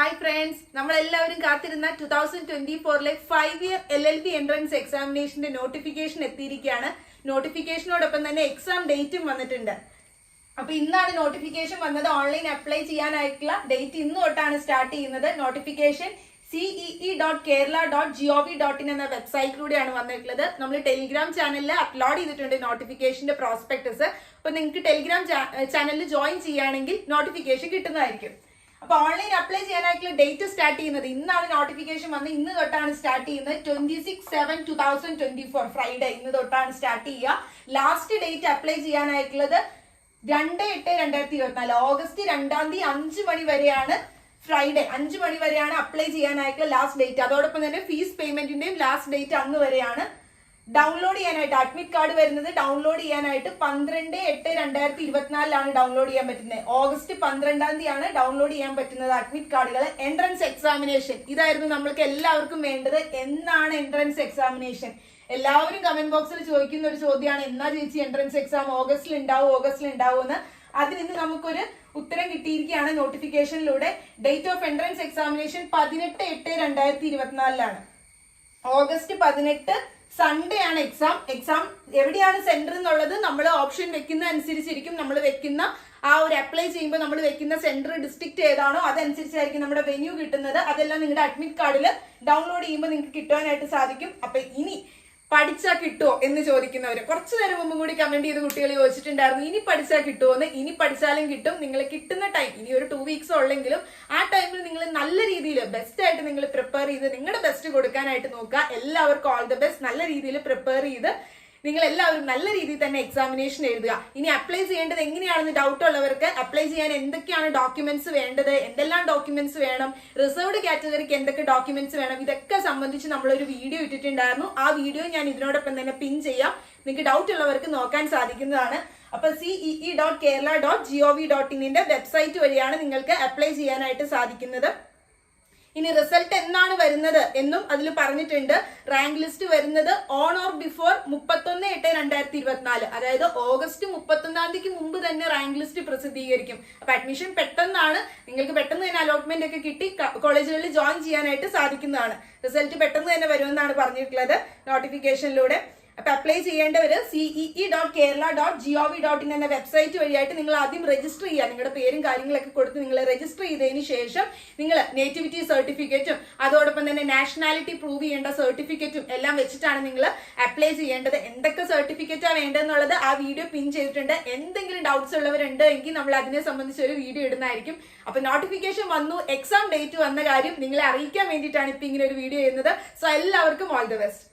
Hi friends, നമ്മളെല്ലാവരും കാത്തിരുന്ന 2024 5-year LLB entrance എക്സാമിനേഷന്റെ notification എത്തിയിരിക്കുകയാണ്. നോട്ടിഫിക്കേഷനോടൊപ്പം തന്നെ എക്സാം ഡേറ്റും വന്നിട്ടുണ്ട്. അപ്പൊ ഇന്നാണ് നോട്ടിഫിക്കേഷൻ വന്നത്. ഓൺലൈൻ അപ്ലൈ ചെയ്യാനായിട്ടുള്ള ഡേറ്റ് ഇന്ന് തൊട്ടാണ് സ്റ്റാർട്ട് ചെയ്യുന്നത്. നോട്ടിഫിക്കേഷൻ cee.kerala.gov.in എന്ന വെബ്സൈറ്റിലൂടെയാണ് വന്നിട്ടുള്ളത്. നമ്മൾ ടെലിഗ്രാം ചാനലിൽ അപ്ലോഡ് ചെയ്തിട്ടുണ്ട് നോട്ടിഫിക്കേഷന്റെ പ്രോസ്പെക്ടസ്. അപ്പൊ നിങ്ങൾക്ക് ടെലിഗ്രാം ചാനലിൽ ജോയിൻ ചെയ്യുകയാണെങ്കിൽ നോട്ടിഫിക്കേഷൻ കിട്ടുന്നതായിരിക്കും. അപ്പൊ ഓൺലൈൻ അപ്ലൈ ചെയ്യാനായിട്ടുള്ള ഡേറ്റ് സ്റ്റാർട്ട് ചെയ്യുന്നത് ഇന്നാണ്. നോട്ടിഫിക്കേഷൻ വന്ന് ഇന്ന് തൊട്ടാണ് സ്റ്റാർട്ട് ചെയ്യുന്നത്. 26/7/2024 ഫ്രൈഡേ ഇന്ന് തൊട്ടാണ് സ്റ്റാർട്ട് ചെയ്യുക. ലാസ്റ്റ് ഡേറ്റ് അപ്ലൈ ചെയ്യാനായിട്ടുള്ളത് 2/8/2024 ഓഗസ്റ്റ് 2-ാം തീയതി 5 മണി വരെയാണ്. ഫ്രൈഡേ 5 മണി വരെയാണ് അപ്ലൈ ചെയ്യാനായിട്ടുള്ള ലാസ്റ്റ് ഡേറ്റ്. അതോടൊപ്പം തന്നെ ഫീസ് പേയ്മെന്റിന്റെയും ലാസ്റ്റ് ഡേറ്റ് അന്ന് വരെയാണ്. ഡൗൺലോഡ് ചെയ്യാനായിട്ട് അഡ്മിറ്റ് കാർഡ് വരുന്നത് ഡൗൺലോഡ് ചെയ്യാനായിട്ട് 12/8/2024 ഡൗൺലോഡ് ചെയ്യാൻ പറ്റുന്നത്. ഓഗസ്റ്റ് 12-ാം തീയതിയാണ് ഡൗൺലോഡ് ചെയ്യാൻ പറ്റുന്നത് അഡ്മിറ്റ് കാർഡുകൾ. എൻട്രൻസ് എക്സാമിനേഷൻ ഇതായിരുന്നു നമ്മൾക്ക് എല്ലാവർക്കും വേണ്ടത്. എന്നാണ് എൻട്രൻസ് എക്സാമിനേഷൻ? എല്ലാവരും കമന്റ് ബോക്സിൽ ചോദിക്കുന്ന ഒരു ചോദ്യമാണ്, എന്നാ ചേച്ചി എൻട്രൻസ് എക്സാം? ഓഗസ്റ്റിൽ ഉണ്ടാവുമെന്ന്. അതിന് ഇന്ന് നമുക്കൊരു ഉത്തരം കിട്ടിയിരിക്കുകയാണ് നോട്ടിഫിക്കേഷനിലൂടെ. Date of entrance examination 18/8/2024 August 18 Sunday ആണ് എക്സാം. എവിടെയാണ് സെന്റർ എന്നുള്ളത് നമ്മൾ ഓപ്ഷൻ വെക്കുന്ന അനുസരിച്ചിരിക്കും. നമ്മൾ വെക്കുന്ന ആ ഒരു അപ്ലൈ ചെയ്യുമ്പോൾ നമ്മൾ വെക്കുന്ന സെന്റർ ഡിസ്ട്രിക്ട് ഏതാണോ അതനുസരിച്ചായിരിക്കും നമ്മുടെ വെന്യൂ കിട്ടുന്നത്. അതെല്ലാം നിങ്ങളുടെ അഡ്മിറ്റ് കാർഡിൽ ഡൗൺലോഡ് ചെയ്യുമ്പോൾ നിങ്ങൾക്ക് കിട്ടുവാനായിട്ട് സാധിക്കും. അപ്പൊ ഇനി പഠിച്ചാൽ കിട്ടുമോ എന്ന് ചോദിക്കുന്നവര് കുറച്ചു നേരം മുമ്പും കൂടി കമന്റ് ചെയ്ത് കുട്ടികൾ ചോദിച്ചിട്ടുണ്ടായിരുന്നു, ഇനി പഠിച്ചാൽ കിട്ടുമോ എന്ന്. ഇനി പഠിച്ചാലും കിട്ടും. നിങ്ങൾ കിട്ടുന്ന ടൈം ഇനി ഒരു 2 വീക്സ് ഉള്ളെങ്കിലും ആ ടൈമിൽ നിങ്ങൾ നല്ല രീതിയിൽ ബെസ്റ്റ് ആയിട്ട് നിങ്ങൾ പ്രിപ്പയർ ചെയ്ത് നിങ്ങളുടെ ബെസ്റ്റ് കൊടുക്കാനായിട്ട് നോക്കുക. എല്ലാവർക്കും ഓൾ ദ ബെസ്റ്റ്. നല്ല രീതിയിൽ പ്രിപ്പയർ ചെയ്ത് നിങ്ങൾ എല്ലാവരും നല്ല രീതിയിൽ തന്നെ എക്സാമിനേഷൻ എഴുതുക. ഇനി അപ്ലൈ ചെയ്യേണ്ടത് എങ്ങനെയാണെന്ന് ഡൗട്ട് ഉള്ളവർക്ക് അപ്ലൈ ചെയ്യാൻ എന്തൊക്കെയാണ് ഡോക്യുമെന്റ്സ് വേണ്ടത്, എന്തെല്ലാം ഡോക്യുമെന്റ്സ് വേണം, റിസർവ്ഡ് കാറ്റഗറിക്ക് എന്തൊക്കെ ഡോക്യുമെന്റ്സ് വേണം, ഇതൊക്കെ സംബന്ധിച്ച് നമ്മളൊരു വീഡിയോ ഇട്ടിട്ടുണ്ടായിരുന്നു. ആ വീഡിയോ ഞാൻ ഇതിനോടൊപ്പം തന്നെ പിൻ ചെയ്യാം. നിങ്ങൾക്ക് ഡൗട്ട് ഉള്ളവർക്ക് നോക്കാൻ സാധിക്കുന്നതാണ്. അപ്പൊ cee.kerala.gov.in വെബ്സൈറ്റ് വഴിയാണ് നിങ്ങൾക്ക് അപ്ലൈ ചെയ്യാനായിട്ട് സാധിക്കുന്നത്. ഇനി റിസൾട്ട് എന്നാണ് വരുന്നത് എന്നും അതിൽ പറഞ്ഞിട്ടുണ്ട്. റാങ്ക് ലിസ്റ്റ് വരുന്നത് ഓൺ ഓർ ബിഫോർ 31/8/2024 അതായത് ഓഗസ്റ്റ് 31-ാം തീയതിക്ക് മുമ്പ് തന്നെ റാങ്ക് ലിസ്റ്റ് പ്രസിദ്ധീകരിക്കും. അപ്പൊ അഡ്മിഷൻ പെട്ടെന്നാണ്. നിങ്ങൾക്ക് പെട്ടെന്ന് തന്നെ അലോട്ട്മെന്റ് ഒക്കെ കിട്ടി കോളേജുകളിൽ ജോയിൻ ചെയ്യാനായിട്ട് സാധിക്കുന്നതാണ്. റിസൾട്ട് പെട്ടെന്ന് തന്നെ വരുമെന്നാണ് പറഞ്ഞിട്ടുള്ളത് നോട്ടിഫിക്കേഷനിലൂടെ. അപ്പൊ അപ്ലൈ ചെയ്യേണ്ടവര് cee.kerala.gov.in എന്ന വെബ്സൈറ്റ് വഴിയായിട്ട് നിങ്ങൾ ആദ്യം രജിസ്റ്റർ ചെയ്യുക. നിങ്ങളുടെ പേരും കാര്യങ്ങളൊക്കെ കൊടുത്ത് നിങ്ങൾ രജിസ്റ്റർ ചെയ്തതിന് ശേഷം നിങ്ങൾ നേറ്റിവിറ്റി സർട്ടിഫിക്കറ്റും അതോടൊപ്പം തന്നെ നാഷണാലിറ്റി പ്രൂവ് ചെയ്യേണ്ട സർട്ടിഫിക്കറ്റും എല്ലാം വെച്ചിട്ടാണ് നിങ്ങൾ അപ്ലൈ ചെയ്യേണ്ടത്. എന്തൊക്കെ സർട്ടിഫിക്കറ്റാണ് വേണ്ടതെന്നുള്ളത് ആ വീഡിയോ പിൻ ചെയ്തിട്ടുണ്ട്. എന്തെങ്കിലും ഡൗട്ട്സ് ഉള്ളവരുണ്ട് എങ്കിൽ നമ്മൾ അതിനെ സംബന്ധിച്ച് ഒരു വീഡിയോ ഇടുന്നതായിരിക്കും. അപ്പൊ നോട്ടിഫിക്കേഷൻ വന്നു, എക്സാം ഡേറ്റ് വന്ന കാര്യം നിങ്ങളെ അറിയിക്കാൻ വേണ്ടിയിട്ടാണ് ഇപ്പൊ ഇങ്ങനെ ഒരു വീഡിയോ ചെയ്യുന്നത്. സോ എല്ലാവർക്കും ഓൾ ദി ബെസ്റ്റ്.